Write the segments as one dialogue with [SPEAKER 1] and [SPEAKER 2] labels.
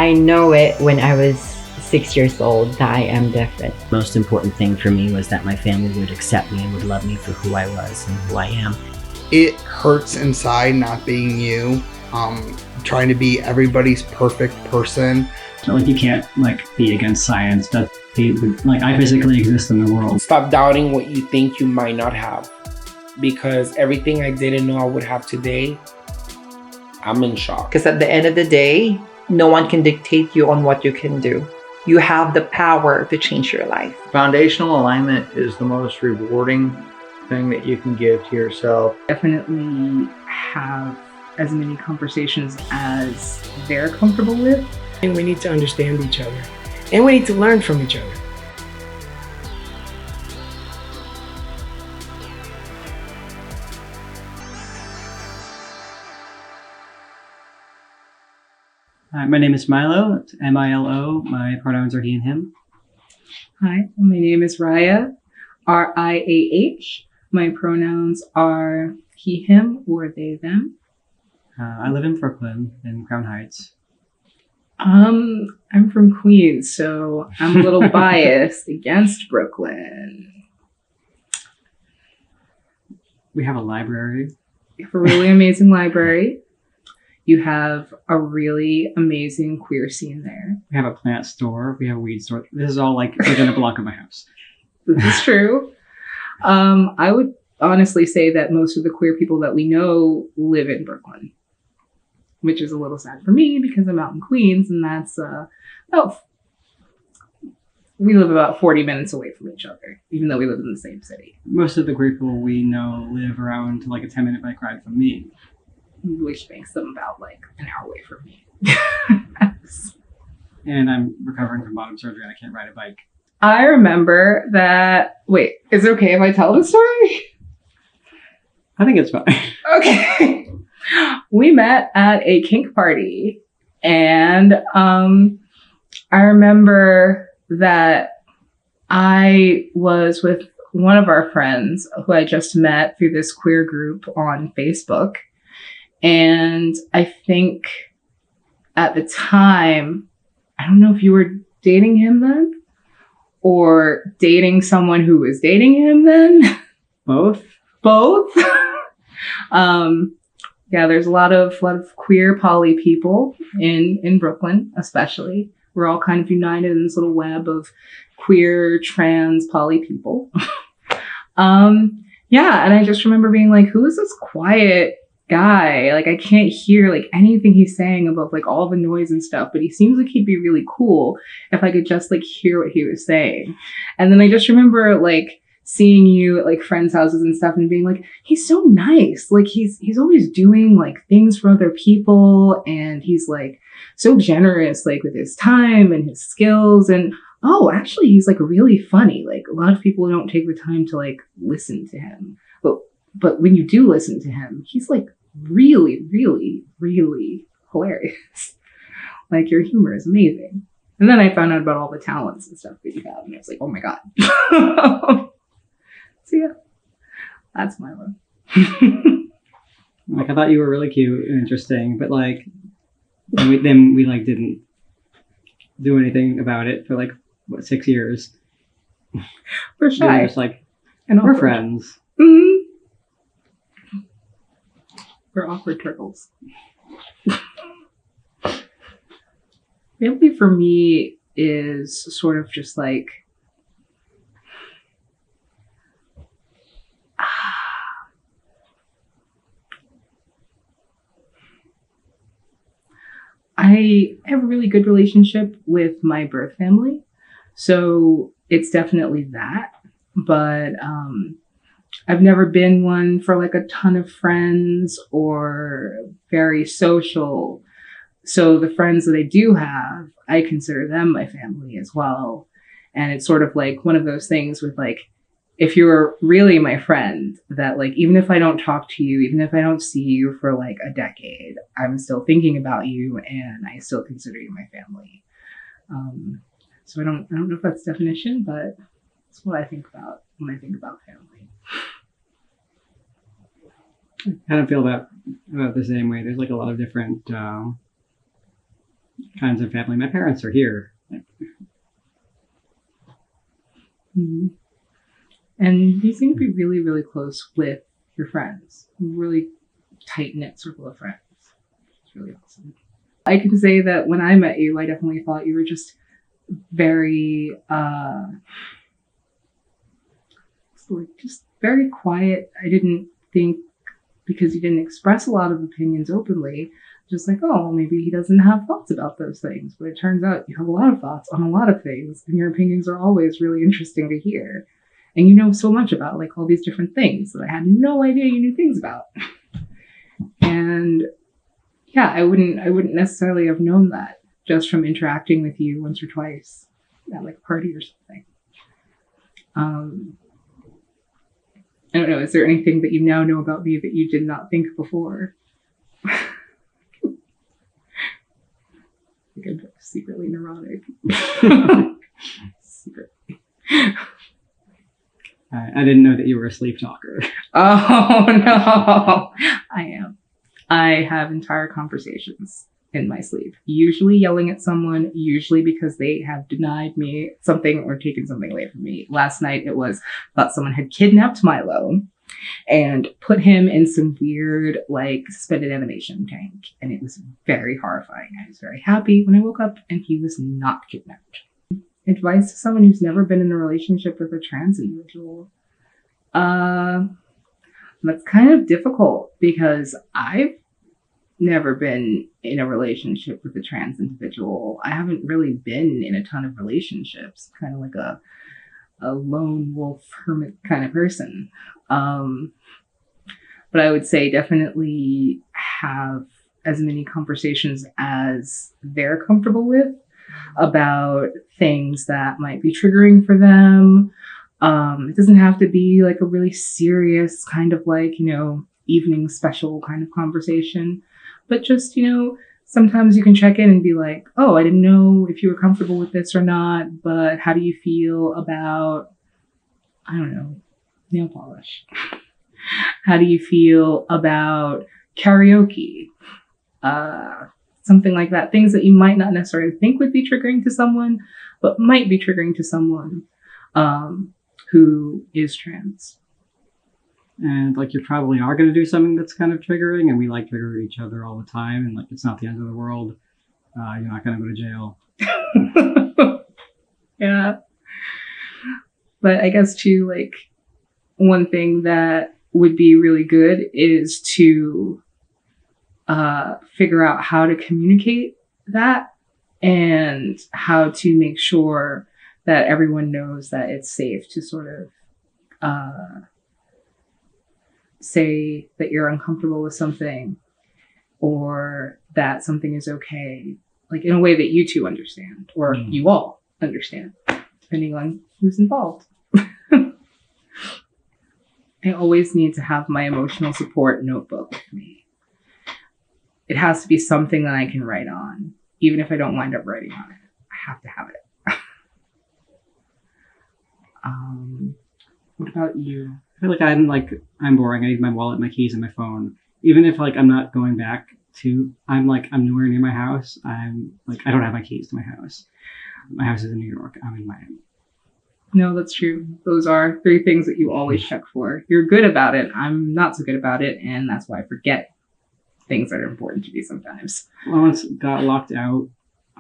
[SPEAKER 1] I know it when I was 6 years old that I am different.
[SPEAKER 2] Most important thing for me was that my family would accept me and would love me for who I was and who I am.
[SPEAKER 3] It hurts inside not being you, trying to be everybody's perfect person.
[SPEAKER 4] So like you can't like be against science. That like I physically exist in the world.
[SPEAKER 5] Stop doubting what you think you might not have, because everything I didn't know I would have today, I'm in shock.
[SPEAKER 6] Because at the end of the day, no one can dictate you on what you can do. You have the power to change your life.
[SPEAKER 7] Foundational alignment is the most rewarding thing that you can give to yourself.
[SPEAKER 8] Definitely have as many conversations as they're comfortable with.
[SPEAKER 5] And we need to understand each other. And we need to learn from each other.
[SPEAKER 4] Hi, my name is Milo, M-I-L-O. My pronouns are he and him.
[SPEAKER 8] Hi, my name is Riah, R-I-A-H. My pronouns are he, him, or they, them.
[SPEAKER 4] I live in Brooklyn, in Crown Heights.
[SPEAKER 8] I'm from Queens, so I'm a little biased against Brooklyn.
[SPEAKER 4] We have a library.
[SPEAKER 8] We have a really amazing library. You have a really amazing queer scene there.
[SPEAKER 4] We have a plant store. We have a weed store. This is all like within a block of my house.
[SPEAKER 8] This is true. I would honestly say that most of the queer people that we know live in Brooklyn, which is a little sad for me because I'm out in Queens, and that's we live about 40 minutes away from each other, even though we live in the same city.
[SPEAKER 4] Most of the queer people we know live around like a 10-minute bike ride from me.
[SPEAKER 8] Which makes them about like an hour away from me.
[SPEAKER 4] And I'm recovering from bottom surgery and I can't ride a bike.
[SPEAKER 8] I remember that. Wait, is it okay if I tell the story?
[SPEAKER 4] I think it's fine.
[SPEAKER 8] Okay. We met at a kink party, and I remember that I was with one of our friends who I just met through this queer group on Facebook. And I think at the time, I don't know if you were dating him then or dating someone who was dating him then.
[SPEAKER 4] Both?
[SPEAKER 8] Both. Yeah, there's a lot of queer poly people in Brooklyn, especially. We're all kind of united in this little web of queer, trans, poly people. Yeah, and I just remember being like, who is this quiet guy? Like, I can't hear like anything he's saying above like all the noise and stuff, but he seems like he'd be really cool if I could just like hear what he was saying. And then I just remember like seeing you at like friends' houses and stuff and being like, he's so nice. Like he's always doing like things for other people, and he's like so generous like with his time and his skills. And oh, actually he's like really funny. Like a lot of people don't take the time to like listen to him. But when you do listen to him, he's like really, really, really hilarious. Like your humor is amazing. And then I found out about all the talents and stuff that you have, and I was like, oh my God. So yeah, that's Milo.
[SPEAKER 4] Like I thought you were really cute and interesting, but like then we like didn't do anything about it for like 6 years.
[SPEAKER 8] We're shy.
[SPEAKER 4] We're just like, and we're friends.
[SPEAKER 8] Mm-hmm. We're awkward turtles. Family for me is sort of just like I have a really good relationship with my birth family. So it's definitely that. But I've never been one for like a ton of friends or very social. So the friends that I do have, I consider them my family as well. And it's sort of like one of those things with like, if you're really my friend, that like, even if I don't talk to you, even if I don't see you for like a decade, I'm still thinking about you and I still consider you my family. So I don't know if that's definition, but that's what I think about when I think about family.
[SPEAKER 4] I kind of feel about the same way. There's like a lot of different kinds of family. My parents are here.
[SPEAKER 8] Mhm. And you seem to be really, really close with your friends. Really tight-knit circle of friends. It's really awesome. I can say that when I met you, I definitely thought you were just very, just very quiet. I didn't think, because you didn't express a lot of opinions openly, just like, oh, maybe he doesn't have thoughts about those things. But it turns out you have a lot of thoughts on a lot of things, and your opinions are always really interesting to hear. And you know so much about like all these different things that I had no idea you knew things about. And yeah, I wouldn't necessarily have known that just from interacting with you once or twice at like a party or something. I don't know, is there anything that you now know about me that you did not think before? I think I'm secretly neurotic. Secretly.
[SPEAKER 4] I didn't know that you were a sleep talker.
[SPEAKER 8] Oh no, I am. I have entire conversations in my sleep, usually yelling at someone, usually because they have denied me something or taken something away from me. Last night it was thought someone had kidnapped Milo and put him in some weird like suspended animation tank, and it was very horrifying. I was very happy when I woke up and he was not kidnapped. Advice to someone who's never been in a relationship with a trans individual. That's kind of difficult because I've never been in a relationship with a trans individual. I haven't really been in a ton of relationships, kind of like a lone wolf hermit kind of person. But I would say definitely have as many conversations as they're comfortable with about things that might be triggering for them. It doesn't have to be like a really serious kind of like, evening special kind of conversation, but just, sometimes you can check in and be like, oh, I didn't know if you were comfortable with this or not, but how do you feel about, I don't know, nail polish? How do you feel about karaoke? Something like that. Things that you might not necessarily think would be triggering to someone, but might be triggering to someone who is trans.
[SPEAKER 4] And like you probably are going to do something that's kind of triggering, and we like trigger each other all the time, and like it's not the end of the world. You're not going to go to jail.
[SPEAKER 8] Yeah. But I guess too, like one thing that would be really good is to figure out how to communicate that and how to make sure that everyone knows that it's safe to sort of say that you're uncomfortable with something or that something is okay, like in a way that you two understand or you all understand, depending on who's involved. I always need to have my emotional support notebook with me. It has to be something that I can write on, even if I don't wind up writing on it. I have to have it.
[SPEAKER 4] What about you? I feel like I'm boring. I need my wallet, my keys, and my phone. Even if like I'm not going back to, I'm nowhere near my house. I'm like, I don't have my keys to my house. My house is in New York. I'm in Miami.
[SPEAKER 8] No, that's true. Those are 3 things that you always check for. You're good about it. I'm not so good about it, and that's why I forget things that are important to me sometimes.
[SPEAKER 4] I once got locked out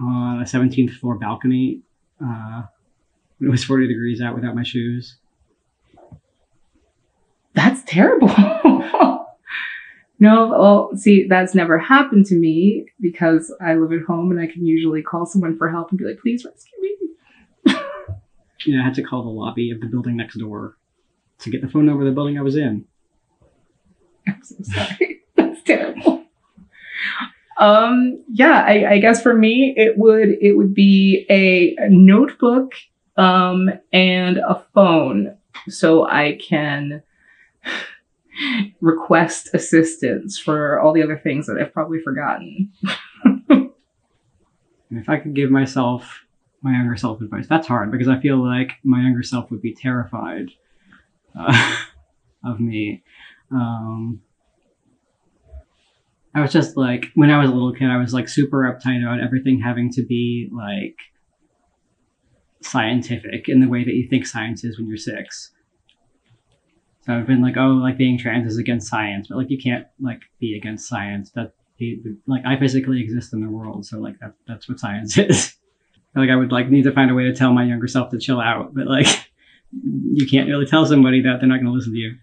[SPEAKER 4] on a 17th floor balcony when it was 40 degrees out without my shoes.
[SPEAKER 8] That's terrible. No, well, see, that's never happened to me because I live at home and I can usually call someone for help and be like, please rescue me.
[SPEAKER 4] Yeah, I had to call the lobby of the building next door to get the phone number of the building I was in.
[SPEAKER 8] I'm so sorry. That's terrible. Yeah, I guess for me it would be a notebook and a phone so I can request assistance for all the other things that I've probably forgotten.
[SPEAKER 4] If I could give myself my younger self advice, that's hard because I feel like my younger self would be terrified of me. I was just like, when I was a little kid, I was like super uptight about everything having to be like scientific in the way that you think science is when you're 6. So I've been like, oh, like being trans is against science, but like you can't like be against science. Like I physically exist in the world, so like that's what science is. Like I would like need to find a way to tell my younger self to chill out, but like you can't really tell somebody that they're not going to listen to you.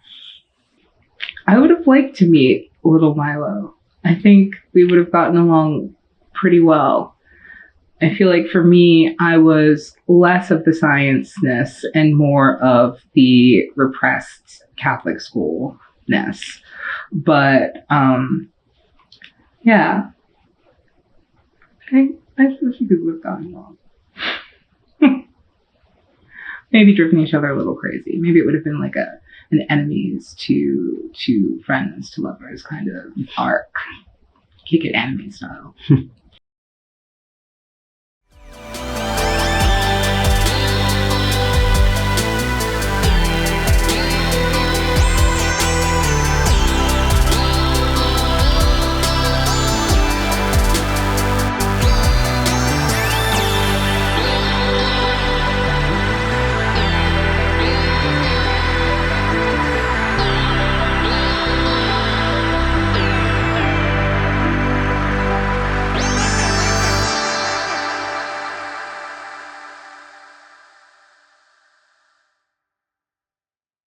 [SPEAKER 8] I would have liked to meet little Milo. I think we would have gotten along pretty well. I feel like for me, I was less of the science-ness and more of the repressed Catholic school-ness. But, yeah. I think we would have gotten along. Maybe driven each other a little crazy. Maybe it would have been like an enemies to friends to lovers kind of arc. Kick it anime style.